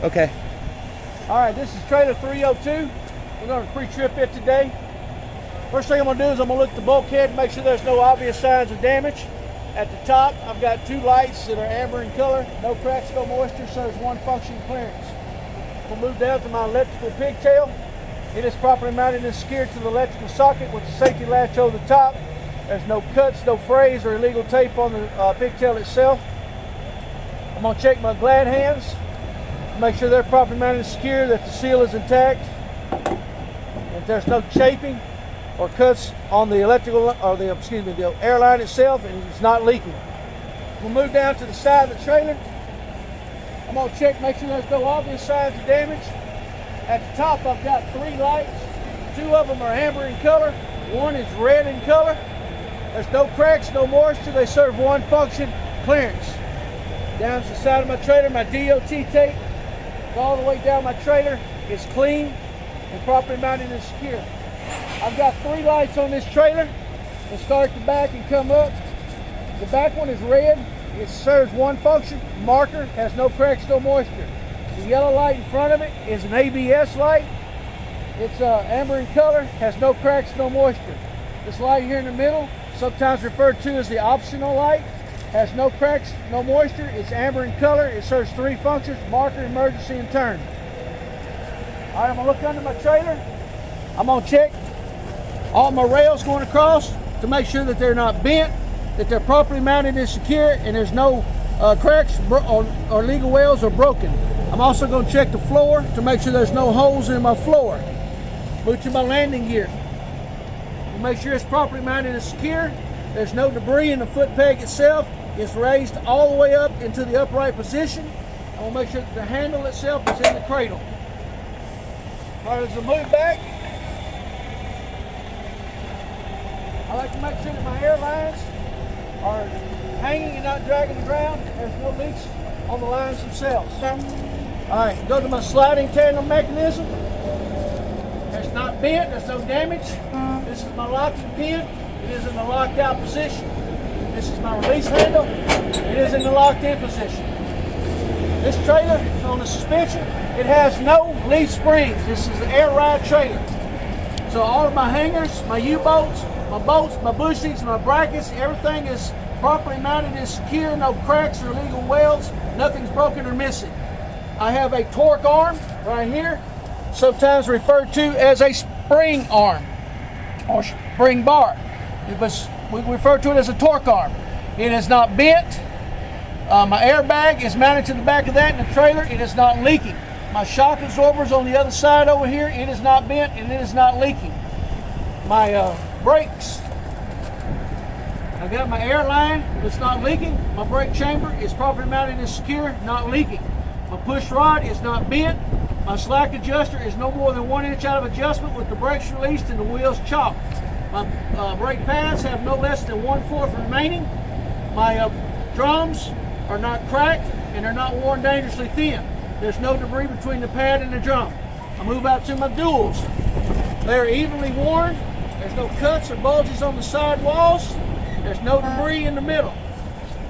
Okay. All right, this is trailer 302. We're going to pre-trip it today. First thing I'm going to do is I'm going to look at the bulkhead and make sure there's no obvious signs of damage. At the top, I've got two lights that are amber in color. No cracks, no moisture, serves one function, clearance. We'll move down to my electrical pigtail. It is properly mounted and secured to the electrical socket with the safety latch over the top. There's no cuts, no frays, or illegal tape on the pigtail itself. I'm going to check my glad hands, make sure they're properly mounted and secure, that the seal is intact. If there's no chafing or cuts on the electrical, or the airline itself, and it's not leaking. We'll move down to the side of the trailer. I'm going to check, make sure there's no obvious signs of damage. At the top, I've got three lights. Two of them are amber in color. One is red in color. There's no cracks, no moisture. They serve one function, clearance. Down to the side of my trailer, my DOT tape all the way down my trailer is clean and properly mounted and secure. I've got three lights on this trailer. We'll start the back and come up. The back one is red. It serves one function, marker, has no cracks, no moisture. The yellow light in front of it is an ABS light. It's amber in color, has no cracks, no moisture. This light here in the middle, sometimes referred to as the optional light, has no cracks, no moisture. It's amber in color. It serves three functions, marker, emergency, and turn. All right, I'm gonna look under my trailer. I'm gonna check all my rails going across to make sure that they're not bent, that they're properly mounted and secure, and there's no cracks or legal welds or broken. I'm also going to check the floor to make sure there's no holes in my floor. Move to my landing gear. We'll make sure it's properly mounted and secure. There's no debris in the foot peg itself. It's raised all the way up into the upright position. I will make sure that the handle itself is in the cradle. All right, as I move back, I like to make sure that my air lines are hanging and not dragging the ground. There's no leaks on the lines themselves. All right, go to my sliding tandem mechanism. It's not bent, there's no damage. This is my locking pin. It is in the locked out position. This is my release handle. It is in the locked in position. This trailer on the suspension, it has no leaf springs. This is an air ride trailer. So all of my hangers, my U-bolts, my bolts, my bushings, my brackets, everything is properly mounted and secure. No cracks or illegal welds. Nothing's broken or missing. I have a torque arm right here, sometimes referred to as a spring arm or spring bar. We refer to it as a torque arm. It is not bent. My airbag is mounted to the back of that in the trailer. It is not leaking. My shock absorber's on the other side over here. It is not bent and it is not leaking. My brakes, I've got my air line. It's not leaking. My brake chamber is properly mounted and secure, not leaking. My push rod is not bent. My slack adjuster is no more than 1 inch out of adjustment with the brakes released and the wheels chopped. My brake pads have no less than 1/4 remaining. My drums are not cracked and they're not worn dangerously thin. There's no debris between the pad and the drum. I move out to my duals. They're evenly worn. There's no cuts or bulges on the side walls. There's no debris in the middle.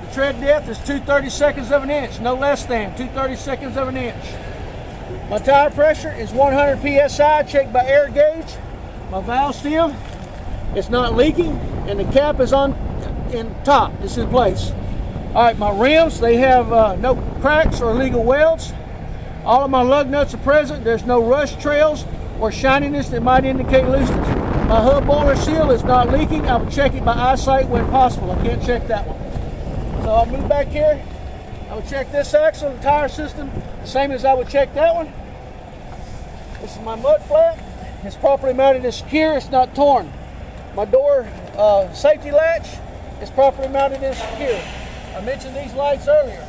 The tread depth is 2/32 of an inch, no less than 2/32 of an inch. My tire pressure is 100 PSI, checked by air gauge. My valve stem, it's not leaking, and the cap is on in top. It's in place. All right, my rims, they have no cracks or illegal welds. All of my lug nuts are present. There's no rust trails or shininess that might indicate looseness. My hub boiler seal is not leaking. I will check it by eyesight when possible. I can't check that one. So I'll move back here. I will check this axle, the tire system, the same as I would check that one. This is my mud flap. It's properly mounted and secure. It's not torn. My door safety latch is properly mounted and secure. I mentioned these lights earlier.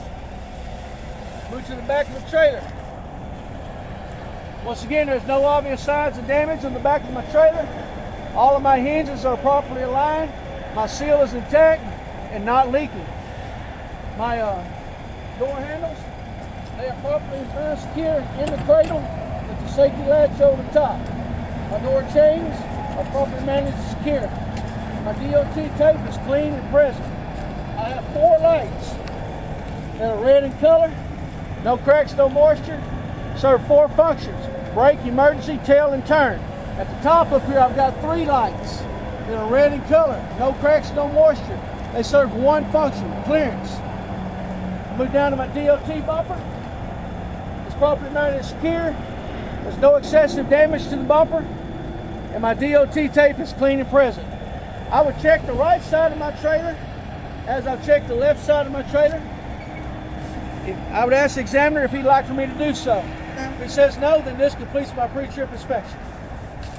Move to the back of the trailer. Once again, there's no obvious signs of damage on the back of my trailer. All of my hinges are properly aligned. My seal is intact and not leaking. My door handles, they are properly and secure in the cradle with the safety latch over the top. My door chains are properly managed and secure. My DOT tape is clean and present. I have 4 lights that are red in color, no cracks, no moisture, serve 4 functions: brake, emergency, tail, and turn. At the top up here, I've got 3 lights that are red in color. No cracks, no moisture. They serve 1 function: clearance. Move down to my DOT bumper. This property mount is secure. There's no excessive damage to the bumper, and my DOT tape is clean and present. I would check the right side of my trailer as I've checked the left side of my trailer. I would ask the examiner if he'd like for me to do so. If he says no, then this completes my pre-trip inspection.